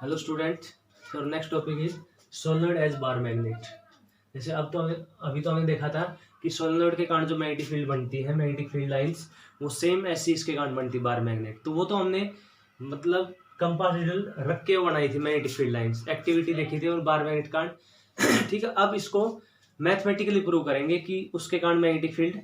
Hello student, तो next topic is solenoid as bar magnet. जैसे अभी तो हमने देखा था कि सोलेनोइड के कारण जो मैग्नेटिक फील्ड बनती है, मैग्नेटिक फील्ड लाइंस, वो सेम ऐसी इसके कारण बनती है बार मैग्नेट। तो वो तो हमने मतलब कंपार्टिबल रख के बनाई थी मैग्नेटिक फील्ड लाइंस, एक्टिविटी देखी थी और बार मैग्नेट कारण। ठीक है, अब इसको मैथमेटिकली प्रूव करेंगे कि उसके कारण मैग्नेटिक फील्ड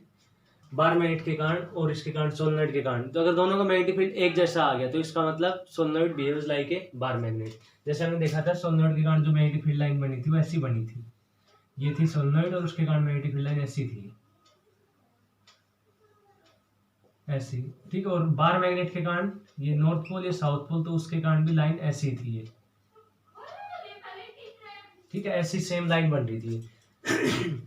बार मैग्नेट के कारण और इसके कारण सोलेनोइड के कारण। तो अगर दोनों का मैग्नेटिक फील्ड एक जैसा आ गया तो इसका मतलब solenoid behaves like a bar magnet. जैसे हमने देखा था सोलेनोइड के कारण जो मैग्नेटिक फील्ड लाइन बनी थी वो ऐसी बनी थी, ये थी सोलेनोइड और उसके कारण मैग्नेटिक फील्ड लाइन ऐसी थी, ऐसी। ठीक है, और बार मैग्नेट के कारण ये नॉर्थ पोल या साउथ पोल, तो उसके कारण भी लाइन ऐसी थी ये। ठीक है, ऐसी सेम लाइन बन रही थी।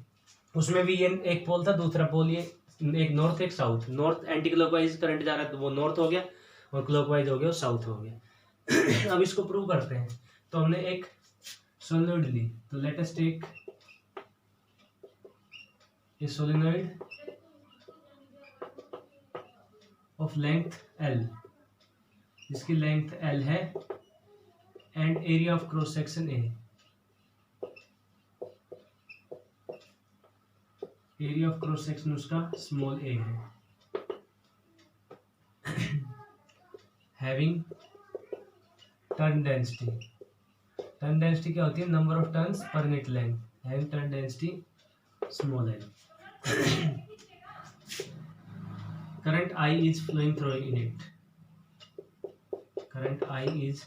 उसमें भी ये एक पोल था, दूसरा पोल ये, एक नॉर्थ एक south. North anti clockwise current जा रहा है तो वो नॉर्थ हो गया, और क्लॉकवाइज हो गया वो साउथ हो गया। अब इसको प्रूव करते हैं। तो हमने एक सोलेनोइड ली, तो let us take a solenoid of length L, जिसकी लेंथ L है, and area of cross section A। Area of cross section उसका स्मॉल a है। Having turn density, turn density क्या होती है? Number of turns per unit length. Having turn density small l। Current I is flowing through in it, current I is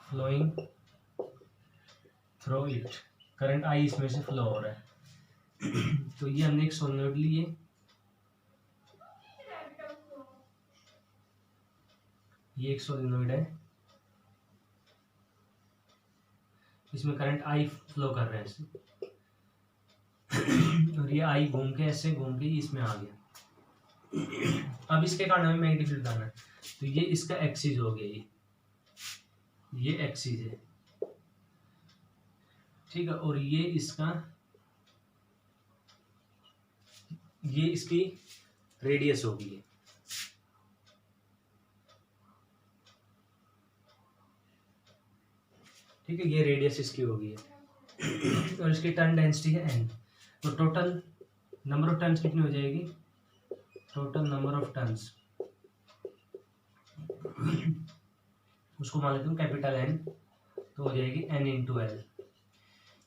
flowing through it, current I इसमें से flow हो रहा है। तो ये हमने एक सोलेनोइड ली है, ये एक सोलेनोइड है, इसमें करंट I फ्लो कर रहा है इसमें, और ये I घूम के ऐसे घूम के इसमें आ गया। अब इसके कारण हमें मैग्नेटिक फील्ड लाना है, तो ये इसका एक्सिस हो गया, ये एक्सिस है। ठीक है, और ये इसका, ये इसकी रेडियस होगी ये। ठीक है, ये रेडियस इसकी होगी और इसकी टर्न डेंसिटी है n। तो टोटल नंबर ऑफ टर्न्स कितनी हो जाएगी? टोटल नंबर ऑफ टर्न्स उसको मान लेते हूँ कैपिटल N, तो हो जाएगी n इंटू L,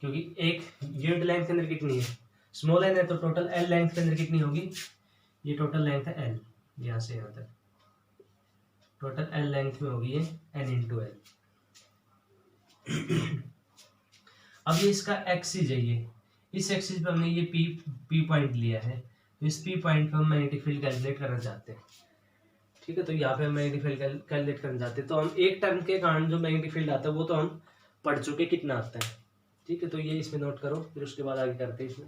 क्योंकि एक यूनिट लेंथ के अंदर कितनी है? स्मॉल n है, तो टोटल L लेंथ के अंदर कितनी होगी? ये टोटल लेंथ है L, यहाँ से यहाँ तक टोटल L लेंथ में होगी ये n इंटू L। अब ये इसका एक्सिस है, ये इस एक्सिस पे हमने ये P पॉइंट लिया है, तो इस P पॉइंट पे हम मैग्नेटिक फील्ड कैलकुलेट करना चाहते हैं। ठीक है, तो यहाँ पे हम मैग्नेटिक फील्ड कैलकुलेट करना चाहते हैं। तो हम एक टर्न के कारण जो मैग्नेटिक फील्ड आता है वो तो हम पढ़ चुके कितना आता है। ठीक है, तो ये इसमें नोट करो, फिर उसके बाद आगे करते हैं इसमें।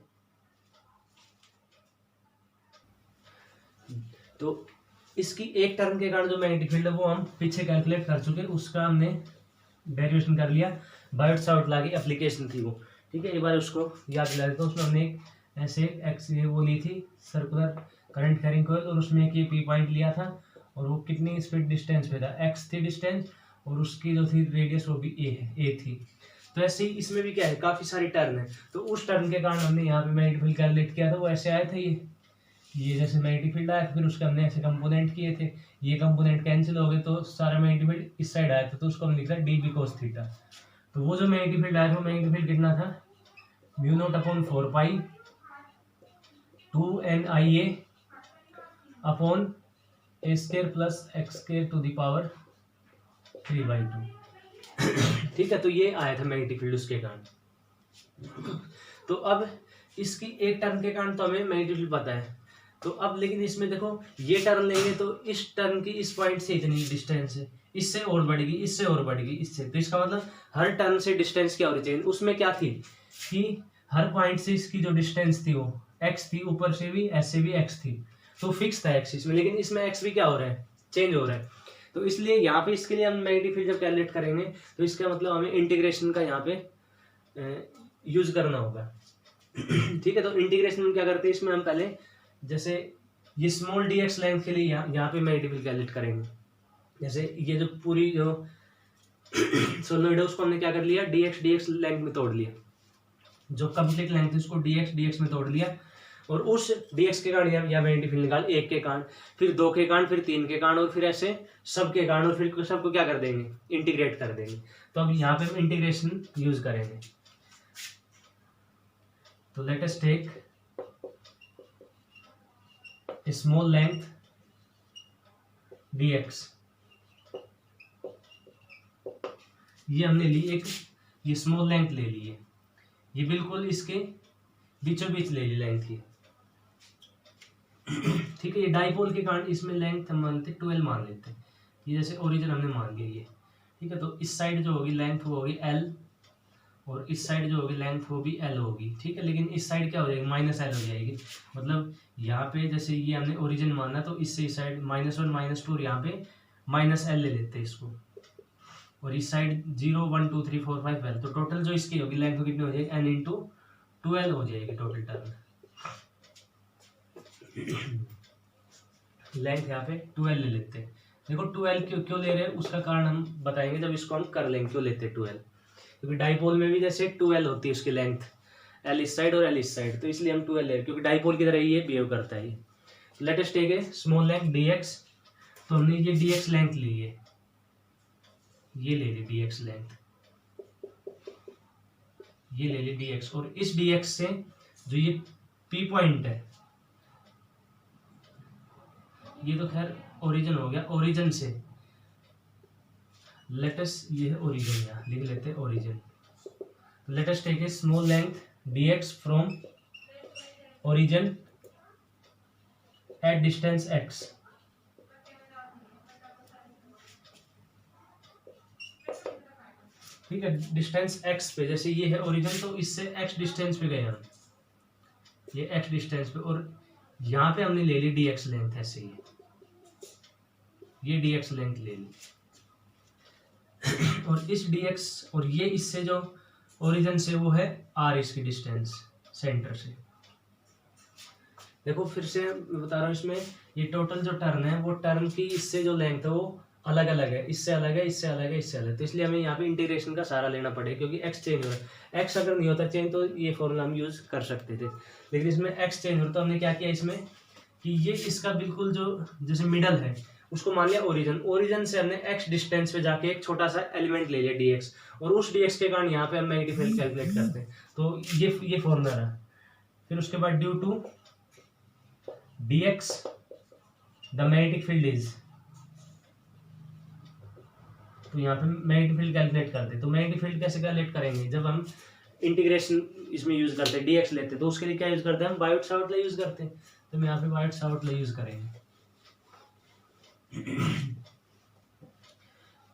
तो इसकी एक टर्न के कारण जो मैग्नेटिक फील्ड है वो हम पीछे कैलकुलेट कर चुके, उसका हमने डेरिवेशन कर लिया। बायोट सावर्ट लॉ की एप्लीकेशन थी वो। ठीक है, एक बार उसको याद दिला देता हूँ। उसमें हमने एक ऐसे एक्स वो ली थी सर्कुलर करंट कैरिंग कॉइल, और उसमें एक ये P पॉइंट लिया था, और वो कितनी स्पीड डिस्टेंस पे था? x थी डिस्टेंस, और उसकी जो थी रेडियस वो भी a थी। तो ऐसे ही इसमें भी क्या है, काफी सारी टर्न है। तो उस टर्न के कारण हमने यहाँ पे मैग्नेटिक फील्ड कैलकुलेट किया था, वो ऐसे आया था, ये जैसे मैग्नेटिक फील्ड आया था, फिर उसके हमने ऐसे कंपोनेंट किए थे, ये कंपोनेंट कैंसिल हो गए, तो सारा मैग्नेटिक फील्ड इस साइड आया था, तो उसको हम लिख रहे हैं dB cos थीटा। तो वो जो मैग्नेटिक फील्ड आया था, मैग्नेटिक फील्ड कितना था? μ0/4 pi 2NIA upon a² plus x² to the power 3/2। ठीक है, तो ये आया था मैग्नेटिक फील्ड उसके कारण। तो अब इसकी एक टर्न के कारण तो हमें मैग्नेटिक फील्ड पता है। तो अब लेकिन इसमें देखो, ये टर्न लेंगे तो इस टर्न की इस पॉइंट से इतनी डिस्टेंस है, इससे और बढ़ेगी, इससे और बढ़ेगी, इससे। तो इसका मतलब हर टर्न से डिस्टेंस क्या होनी चाहिए? उसमें क्या थी कि हर पॉइंट से इसकी जो डिस्टेंस थी वो x थी, ऊपर से भी ऐसे भी x थी, तो फिक्स था x इसमें। लेकिन इसमें x भी क्या हो रहा है? चेंज हो रहा है। तो इसलिए यहाँ पे इसके लिए हम मैग्नेटिक फील्ड जब कैलकुलेट करेंगे तो इसका मतलब हमें इंटीग्रेशन का यहाँ पे यूज करना होगा। ठीक है, तो इंटीग्रेशन में क्या करते हैं, इसमें हम पहले जैसे ये स्मॉल dx लेंथ के लिए यहाँ पे मैग्नेटिक फील्ड कैलकुलेट करेंगे। जैसे ये जो पूरी जो सोलोइड है उसको हमने क्या कर लिया, dx लेंथ में तोड़ लिया, जो कंप्लीट लेंथ है उसको dx में तोड़ लिया, और उस dx के कारण या मैग्नेटिक फील्ड निकाल, एक के कारण, फिर दो के कारण, फिर तीन के कारण, और फिर ऐसे सब के कारण, और फिर सबको क्या कर देंगे, इंटीग्रेट कर देंगे। तो अब यहाँ पे हम इंटीग्रेशन यूज करेंगे। तो let us take small length dx, ये हमने ली एक, ये स्मॉल लेंथ ले ली है, ये बिल्कुल इसके बीचों बीच ले ली लेंथ की, ठीक है। ये डाइपोल के कारण इसमें लेंथ हम मानते 12 मान लेते हैं, ये जैसे ओरिजिन हमने मान लिया ये, ठीक है। तो इस साइड जो होगी लेंथ वो होगी l, और इस साइड जो होगी लेंथ वो भी l होगी, ठीक है। लेकिन इस साइड क्या हो जाएगी, -l हो जाएगी, मतलब यहाँ पे जैसे ये हमने ओरिजिन माना तो इससे इस साइड -1 -2, और यहाँ पे -l ले लेते हैं इसको, और इस साइड 0 1 2 3 4 5 l, तो टोटल जो इसकी होगी लेंथ कितनी हो जाएगी, n इंटू 12 हो जाएगी टोटल टर्न। लेंथ यहाँ पे 12 ले लेते हैं। देखो 12 क्यों ले रहे हैं उसका कारण हम बताएंगे जब इसको हम कर लेंगे, क्यों लेते हैं 12, क्योंकि डाइपोल में भी जैसे 12 होती है उसकी लेंथ, l इस साइड और l इस साइड, तो इसलिए हम 12 ले रहे हैं क्योंकि डाइपोल की तरह ये बिहेव करता है। Let us take a small length dx, तो हमने ये dx लेंथ ली है, ये ले ली dx लेंथ, ये ले ली dx, और इस dx से जो ये p पॉइंट है, ये तो खैर ओरिजिन हो गया, ओरिजिन से लेटस, ये है ओरिजिन, यहाँ लिख लेते हैं origin. Let's take a small length dx from origin at distance x, ठीक है। डिस्टेंस x पे, जैसे ये है ओरिजिन तो इससे x डिस्टेंस पे गए हम, ये x डिस्टेंस पे, और यहाँ पे हमने ले ली dx लेंथ, ऐसे ही ये dx लेंथ ले ली, और इस dx और ये इससे जो ओरिजिन से वो है r इसकी डिस्टेंस सेंटर से। देखो फिर से मैं बता रहा हूँ, इसमें ये टोटल जो टर्न है वो टर्न की इससे जो लेंथ है वो अलग अलग है, इससे अलग है, इससे अलग है, इससे अलग है, तो इसलिए हमें यहाँ पे इंटीग्रेशन का सहारा लेना पड़ेगा, क्योंकि x चेंज हो रहा है। x अगर नहीं होता चेंज तो ये फॉर्मूला हम यूज कर सकते थे, लेकिन इसमें x चेंज हो रहा, तो हमने क्या किया इसमें कि ये इसका बिल्कुल जो जैसे मिडल है उसको मान लिया ओरिजिन, ओरिजिन से हमने x डिस्टेंस पे जाके एक छोटा सा एलिमेंट ले लिया dx, और उस dx के कारण यहाँ पे हम मैग्नेटिक फील्ड कैलकुलेट करते हैं, तो ये फॉर्मूला रहा। फिर उसके बाद due to dx the magnetic field is, तो यहाँ पे मैग्नेटिक फील्ड कैलकुलेट करते हैं। तो मैग्नेटिक फील्ड कैसे कैलकुलेट करेंगे, जब हम इंटीग्रेशन इसमें यूज करते हैं dx लेते हैं, तो उसके लिए क्या यूज करते हैं, हम बायोट-सावर्ट लॉ यूज करते हैं, तो हम यहाँ पे बायोट-सावर्ट लॉ यूज करेंगे।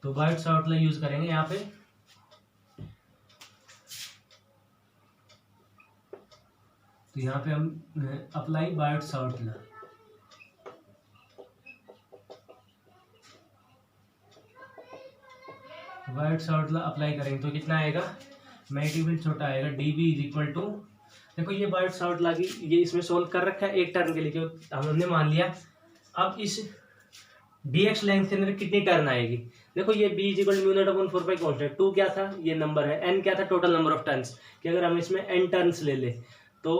तो बायोट-सावर्ट लॉ यूज करेंगे यहाँ पे, तो यहाँ पे हम apply Biot-Savart law, Biot-Savart law apply करेंगे तो कितना आएगा, मैग्नेटिक फील्ड छोटा आएगा, dB इज इक्वल टू, देखो ये बायोट-सावर्ट लॉ की ये इसमें सोल्व कर रखा है एक टर्न के लिए, क्यों हमने मान लिया। अब इस dx लेंथ के अंदर कितनी टर्न आएगी, देखो ये b is equal to μ0/4 constant, 2 क्या था, ये नंबर है, n क्या था, टोटल नंबर ऑफ टर्न्स, कि अगर हम इसमें n टर्न्स ले ले तो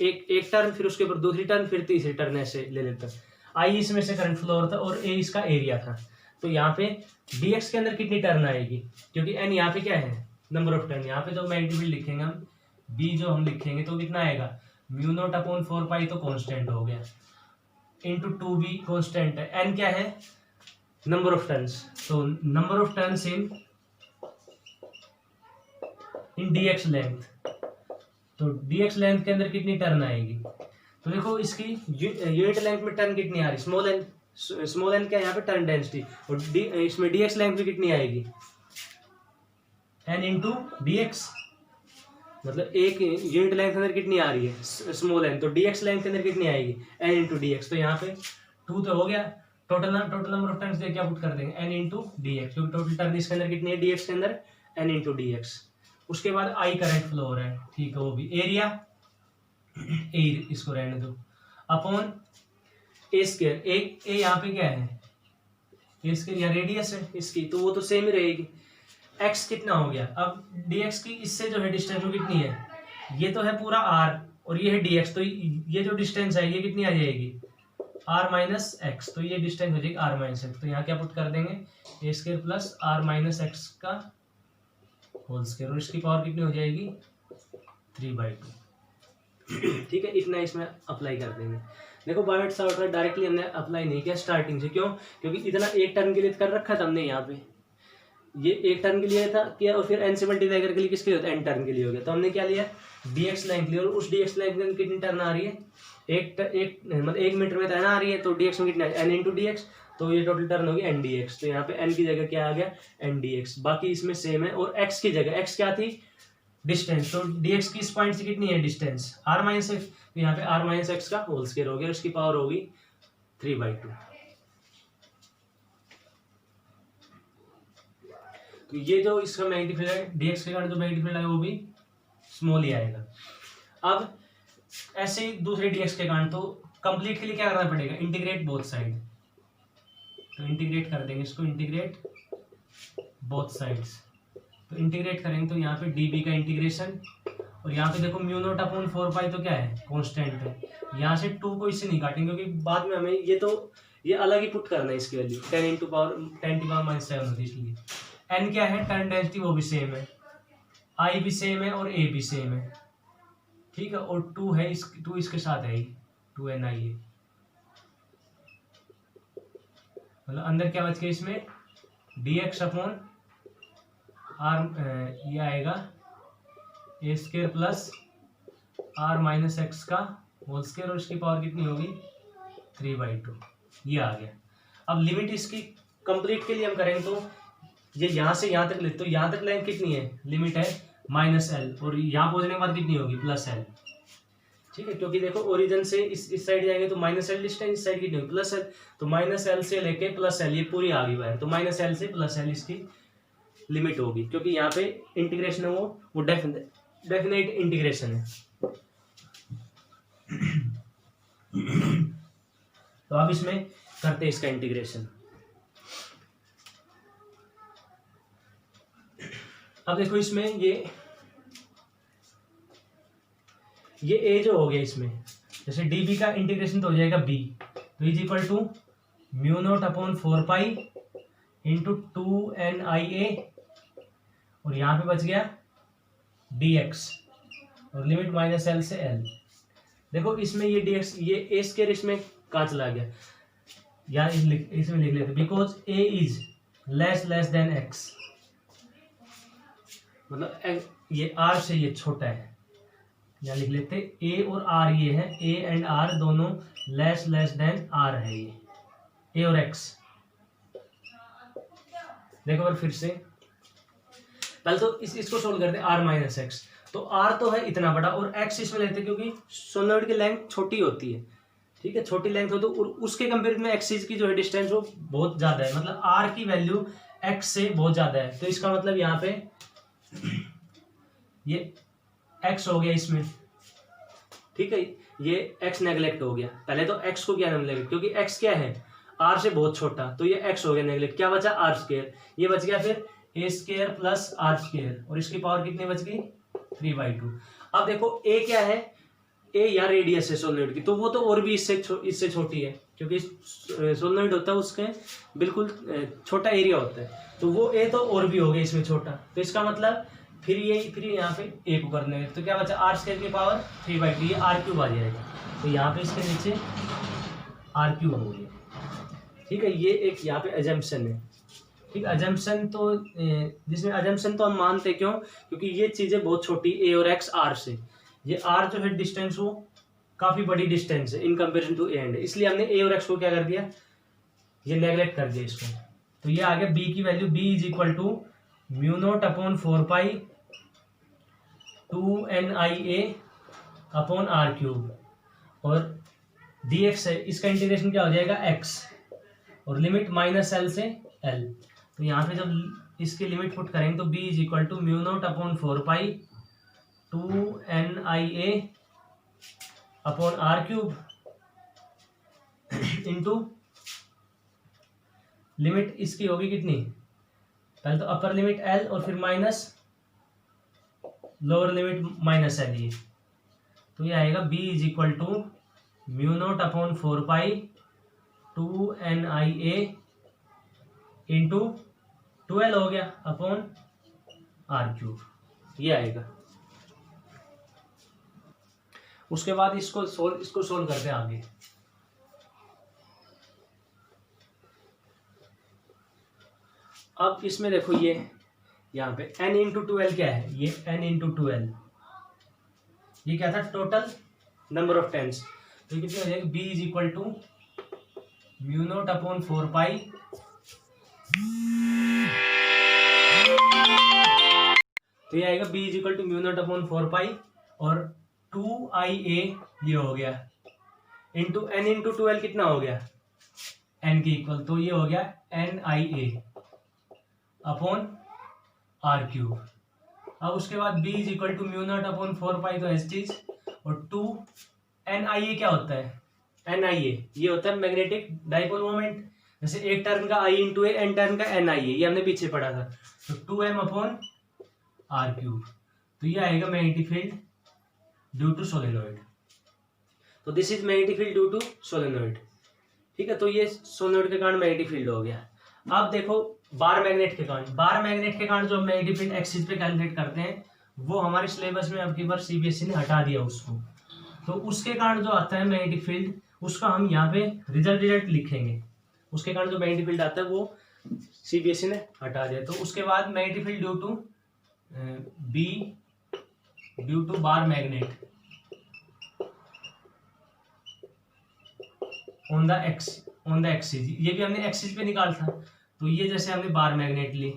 एक टर्न, फिर उसके ऊपर दूसरी टर्न, फिर तीसरी टर्न, ऐसे ले लेते हैं। I इसमें से करंट फ्लो होता और a इसका एरिया था, तो यहाँ पे dx के अंदर कितनी टर्न आएगी, क्योंकि n यहाँ पे क्या है, नंबर ऑफ टर्न, यहाँ पे जो मैग्नेटिक फील्ड लिखेंगे हम b जो हम लिखेंगे तो कितना आएगा, μ0/4 तो कांस्टेंट हो गया, इंटू 2b कांस्टेंट है, n क्या है, नंबर ऑफ टर्न्स, तो number of turns in dx length, तो dx लेंथ के अंदर कितनी टर्न आएगी, तो देखो इसकी यूनिट लेंथ में टर्न कितनी आ रही, स्मॉल एन क्या है यहाँ पे टर्न डेंसिटी, और इसमें dx लेंथ में कितनी आएगी, n इंटू dx, मतलब एक यूनिट लेंथ के अंदर कितनी आ रही है स्मॉल एन, तो dx लेंथ के अंदर कितनी आएगी, n इंटू dx, तो यहाँ पे 2 तो हो गया, टोटल नंबर ऑफ टर्न्स क्या पुट कर देंगे, n इंटू dx, क्योंकि टोटल टर्न इसके अंदर कितनी है dx के अंदर, n इंटू dx। उसके बाद I करंट फ्लो हो रहा है, ठीक है, वो भी एरिया ए, इसको रहने दो, अपॉन ए स्क्वायर, ए यहाँ पे क्या है, ए स्क्वायर या रेडियस है इसकी, तो वो तो सेम ही रहेगी, x कितना हो गया, अब dx की इससे जो है डिस्टेंस वो कितनी है, ये तो है पूरा r और ये है dx, तो ये जो डिस्टेंस है ये कितनी आ जाएगी r माइनस एक्स, तो ये डिस्टेंस हो जाएगी r माइनस एक्स। तो यहाँ क्या पुट कर देंगे, A square plus r minus X का होल स्क्वायर, और इसकी पावर कितनी हो जाएगी 3/2। ठीक है, इतना इसमें अप्लाई कर देंगे। देखो बायोट सावर्ट डायरेक्टली हमने अप्लाई नहीं किया स्टार्टिंग से, क्यों, क्योंकि इतना एक टर्म के लिए कर रखा था हमने यहाँ पे, ये एक टर्म के लिए था किया, और फिर n से मल्टीप्लाई करके लिए किसके लिए होता है, n टर्म के लिए हो गया। तो हमने क्या लिया, dx लेंथ लिया, और उस dx लेंथ में कितनी टर्न आ रही है, एक मतलब 1 मीटर में टर्न आ रही है, तो dx में कितना है n इंटू डी एक्स, तो ये टोटल टर्न होगी n dx। तो यहाँ पे n की जगह क्या आ गया n dx, बाकी इसमें सेम है, और x की जगह x क्या थी डिस्टेंस, तो dx की इस पॉइंट से कितनी है डिस्टेंस r माइनस एक्स, तो यहाँ पे r माइनस एक्स का होल स्क्वायर हो गया, उसकी पावर होगी 3/2। तो ये जो इसका मैग्नेटिक फील्ड है dx के कारण जो मैग्नेटिक फील्ड है वो भी स्मॉल ही आएगा। अब ऐसे ही दूसरे dx के कारण, तो कंप्लीट के लिए क्या करना पड़ेगा, इंटीग्रेट बोथ साइड, तो इंटीग्रेट कर देंगे इसको, इंटीग्रेट बोथ साइड्स। तो इंटीग्रेट करेंगे तो यहाँ पे db का इंटीग्रेशन, और यहाँ पे देखो म्यू नॉट अपॉन 4 पाई तो क्या है कांस्टेंट है, यहाँ से 2 को इससे नहीं काटेंगे क्योंकि बाद में हमें ये अलग ही पुट करना है इसकी वैल्यू 10 की पावर -7 होती है, इसलिए n क्या है टर्न डेंसिटी वो भी सेम है, i भी सेम है और a भी सेम है, ठीक है, और 2 है 2 इसके साथ है 2ni है, मतलब अंदर क्या बच गया इसमें dx अपॉन r, ये आएगा A square plus r minus X का होल स्क्वायर, और इसकी पावर कितनी होगी 3/2, ये आ गया। अब लिमिट इसकी कंप्लीट के लिए हम करेंगे तो ये यहाँ से यहाँ तक ले, तो यहाँ तक लेंथ कितनी है, लिमिट है -l, और यहाँ पहुंचने के बाद कितनी होगी +l, ठीक है, क्योंकि देखो ओरिजिन से इस साइड जाएंगे तो -l डिस्टेंस, इस साइड कितनी होगी +l, तो -l से लेके +l ये पूरी आ गई बाहर, तो -l से +l इसकी लिमिट होगी, क्योंकि यहाँ पे इंटीग्रेशन है वो डेफिनेट इंटीग्रेशन है। तो अब इसमें करते हैं इसका इंटीग्रेशन। अब देखो इसमें ये a जो हो गया इसमें, जैसे db का इंटीग्रेशन तो हो जाएगा b, तो is equal to mu naught upon 4 pi into 2nia, और यहाँ पे बच गया dx, और लिमिट -l से l। देखो इसमें ये dx, ये a स्क्वायर इसमें कहाँ चला गया, यहाँ इसमें लिख लेते, because a is less than x, मतलब ये r से ये छोटा है, यहाँ लिख लेते a और r, ये है a एंड r दोनों लेस देन r है, ये a और x। देखो फिर से पहले तो इसको सोल्व करते हैं r माइनस एक्स, तो r तो है इतना बड़ा और x इसमें लेते हैं क्योंकि सोलेनॉइड की लेंथ छोटी होती है, ठीक है, छोटी लेंथ हो तो उसके कंपेरिजन में एक्सिस की जो है डिस्टेंस वो बहुत ज्यादा है, मतलब r की वैल्यू x से बहुत ज्यादा है, तो इसका मतलब यहाँ पे ये x हो गया इसमें, ठीक है, ये x नेगलेक्ट हो गया, पहले तो x को क्या नेगलेक्ट, क्योंकि x क्या है r से बहुत छोटा, तो ये x हो गया नेगलेक्ट, क्या बचा r स्क्वायर, ये बच गया फिर a square plus r square, और इसकी पावर कितनी बच गई 3/2। अब देखो a क्या है, a या रेडियस है सोलेनॉइड की, तो वो तो और भी इससे छोटी है, क्योंकि सोलेनॉइड होता है उसके बिल्कुल छोटा एरिया होता है, तो वो a तो और भी हो गया इसमें छोटा, तो इसका मतलब फिर यहाँ पे a को करने हैं, तो क्या बचा r स्क्वायर की पावर 3/2, ये r³ आ जाएगा, तो यहाँ पे इसके नीचे r³ हो गया, ठीक है, ये एक यहाँ पे अजम्पशन है, ठीक, अजम्पशन तो जिसमें अजम्पशन तो हम मानते क्यों, क्योंकि ये चीजें बहुत छोटी a और x r से, ये r जो है डिस्टेंस वो काफी बड़ी डिस्टेंस है in comparison to a and, इसलिए हमने a और x को क्या कर दिया, ये नेगलेक्ट कर दिया इसको, तो ये आ गया b की value, b is equal to mu naught upon 4 pi 2nia upon r³, और dx है, इसका इंटीग्रेशन क्या हो जाएगा x, और लिमिट -l से l, तो यहाँ पे जब इसकी लिमिट पुट करेंगे तो b is equal to mu naught upon 4 pi 2nia upon r³ into limit इसकी होगी कितनी पहले तो अपर लिमिट एल और फिर minus lower limit minus L, ये तो ये आएगा b is equal to mu naught upon 4 pi 2NIA into 12 हो गया अपॉन R3, ये आएगा। उसके बाद इसको सोल्व करते हैं आगे। अब इसमें देखो ये यहाँ पे n इंटू 12 क्या है, ये n इंटू 12 ये क्या था, टोटल नंबर ऑफ टेंस। तो कितनी हो जाएगी, b is equal to mu naught upon 4 pi, तो ये आएगा b is equal to mu naught upon 4 pi और 2IA ये हो गया इंटू n इंटू 12 कितना हो गया, n के इक्वल, तो ये हो गया NIA अपॉन R3। अब उसके बाद b is equal to mu naught upon 4 pi, तो ऐसी चीज, और 2NIA क्या होता है, NIA ये होता है मैग्नेटिक डाइपोल मोमेंट। जैसे एक टर्न का I into A, n turn का NIA, ये हमने पीछे पढ़ा था, तो 2M अपॉन R3, तो ये आएगा magnetic field due to solenoid. तो this is magnetic field due to solenoid, ठीक है। तो ये सोलेनोइड के कारण मैग्नेटिक फील्ड हो गया। अब देखो बार मैग्नेट के कारण, बार मैग्नेट के कारण जो मैग्नेटिक फील्ड एक्सिस पे कैलकुलेट करते हैं वो हमारे सिलेबस में अब की बार सीबीएसई ने हटा दिया उसको। तो उसके कारण जो आता है मैग्नेटिक फील्ड, उसका हम यहाँ पे रिजल्ट लिखेंगे। उसके कारण जो मैग्नेटिक फील्ड आता है वो सीबीएसई ने हटा दिया। तो उसके बाद magnetic field due to b due to bar magnet on the axis, ये भी हमने एक्सिस पे निकाला था। तो ये जैसे हमने बार मैग्नेट ली,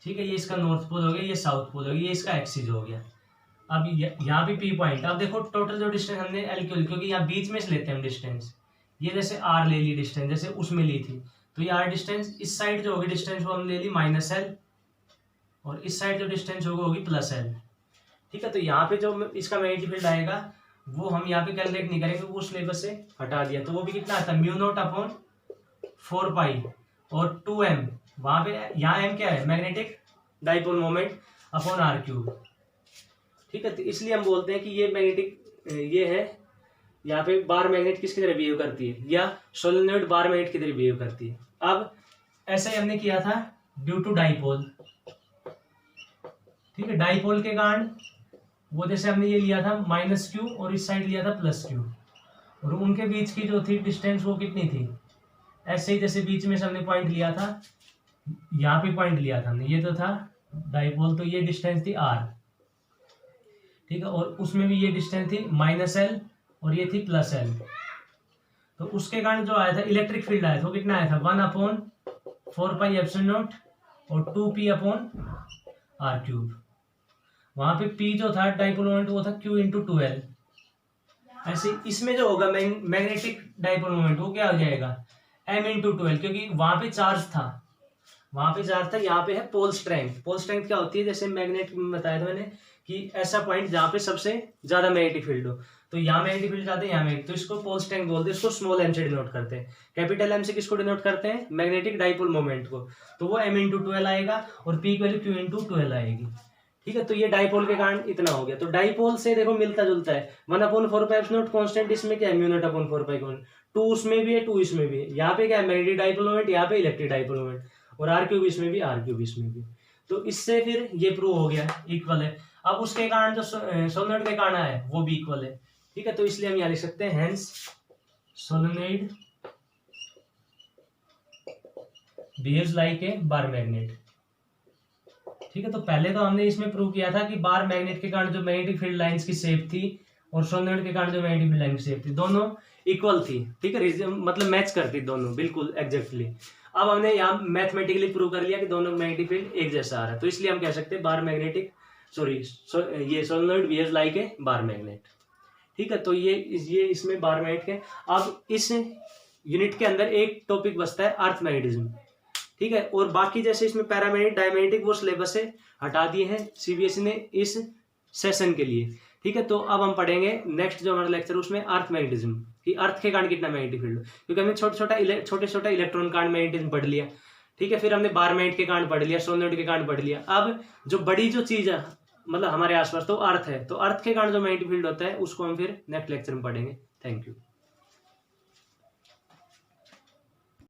ठीक है, ये इसका नॉर्थ पोल हो गया, ये साउथ पोल हो गया, ये इसका एक्सिस हो गया। अब यहाँ भी पी पॉइंट, अब देखो टोटल जो डिस्टेंस हमने एल क्योंकि यहाँ बीच में से लेते हैं हम डिस्टेंस, ये जैसे आर ले ली डिस्टेंस जैसे उसमें ली थी, तो ये आर डिस्टेंस, इस साइड जो होगी डिस्टेंस वो हम ले ली -L और इस साइड जो डिस्टेंस होगी +L, ठीक है। तो यहाँ पे जो इसका मैग्नेटिक फील्ड आएगा वो हम यहाँ पे कैलकुलेट नहीं करेंगे, वो सिलेबस से हटा दिया। तो वो भी कितना आता है, म्यू नॉट अपॉन 4 पाई और 2M, वहां पे यहाँ M क्या है, magnetic dipole moment upon R3, ठीक है। तो इसलिए हम बोलते हैं कि ये मैग्नेटिक ये है, यहाँ पे बार मैग्नेट किसकी तरह बिहेव करती है, या सोलेनोइड बार मैग्नेट की तरह बिहेव करती है। अब ऐसा ही हमने किया था ड्यू टू डाइपोल, ठीक है। डाइपोल के कारण वो जैसे हमने ये लिया था -Q और इस साइड लिया था +Q, और उनके बीच की जो थी डिस्टेंस वो कितनी थी, ऐसे ही जैसे बीच में से हमने पॉइंट लिया था, यहाँ पे पॉइंट लिया था हमने, ये तो था डाइपोल, तो ये डिस्टेंस थी R, ठीक है, और उसमें भी ये डिस्टेंस थी -L और ये थी +L। तो उसके कारण जो आया था इलेक्ट्रिक फील्ड आया था, वो कितना आया था, 1/4 पाई एप्सिलॉन नॉट और 2P अपॉन R3। वहां पे P जो था डाइपोल मोमेंट वो था Q इंटू 2L। ऐसे इसमें जो होगा मैग्नेटिक डाइपोल मोमेंट वो क्या हो जाएगा, M इंटू 2L, क्योंकि वहां पे चार्ज था, यहाँ पे है पोल स्ट्रेंथ। पोल स्ट्रेंथ क्या होती है, जैसे मैग्नेट में बताया था मैंने कि ऐसा पॉइंट जहाँ पे सबसे ज्यादा मैग्नेटिक फील्ड हो, तो यहाँ मैग्नेटिक फील्ड ज्यादा है, यहाँ मैग्नेटिक, तो इसको पोल स्ट्रेंथ बोलते हैं, इसको स्मॉल m से डिनोट करते हैं। कैपिटल M से किसको डिनोट करते हैं, मैग्नेटिक डाइपोल मोमेंट को, तो वो M इंटू 12 आएगा और P की वैल्यू Q इंटू 12 आएगी, ठीक है। तो ये डाइपोल के कारण इतना हो गया। तो डाइपोल से देखो मिलता जुलता है, 1/4 पाई एप्सिलॉन नॉट कांस्टेंट, इसमें क्या है, म्यू नॉट अपॉन 4 पाई कांस्टेंट, 2 उसमें भी है 2 इसमें भी है, यहाँ पे क्या है मैग्नेटिक डाइपोल मोमेंट, यहाँ पे इलेक्ट्रिक डाइपोल मोमेंट, और R3 इसमें भी R3 इसमें भी। तो इससे फिर ये प्रूव हो गया इक्वल है। अब उसके कारण जो सोलेनोइड के कारण है वो भी इक्वल है, ठीक है। तो इसलिए हम यहाँ लिख सकते हैं hence solenoid behaves like a bar magnet, ठीक है। तो पहले तो हमने इसमें प्रूव किया था कि बार मैग्नेट के कारण जो मैग्नेटिक फील्ड लाइंस की शेप थी और सोलेनोइड के कारण जो मैग्नेटिक फील्ड लाइन की शेप थी दोनों इक्वल थी, ठीक है, मतलब मैच करती दोनों बिल्कुल एग्जैक्टली। अब हमने यहाँ मैथमेटिकली प्रूव कर लिया कि दोनों मैग्नेटिक फील्ड एक जैसा आ रहा है, तो इसलिए हम कह सकते हैं बार मैग्नेटिक ये solenoid behaves like a bar magnet, ठीक है। तो ये इसमें बार मैग्नेट के। अब इस यूनिट के अंदर एक टॉपिक बचता है अर्थ मैग्नेटिज्म, ठीक है, और बाकी जैसे इसमें पैरामैग्नेटिक डायमैग्नेटिक वो सिलेबस से हटा दिए हैं सीबीएसई ने इस सेशन के लिए, ठीक है। तो अब हम पढ़ेंगे नेक्स्ट जो हमारा लेक्चर उसमें अर्थ मैग्नेटिज्म कि अर्थ के कारण कितना मैग्नेटिक फील्ड, क्योंकि हमने छोटा छोटा इलेक्ट्रॉन कारण मैग्नेटिज्म पढ़ लिया, ठीक है, फिर हमने बारहमेंट के कांड पढ़ लिया, सोलेनोइड के कांड पढ़ लिया। अब जो बड़ी जो चीज है मतलब हमारे आसपास तो अर्थ है, तो अर्थ के कारण जो मैग्नेटिक फील्ड होता है उसको हम फिर नेक्स्ट लेक्चर में पढ़ेंगे। Thank you.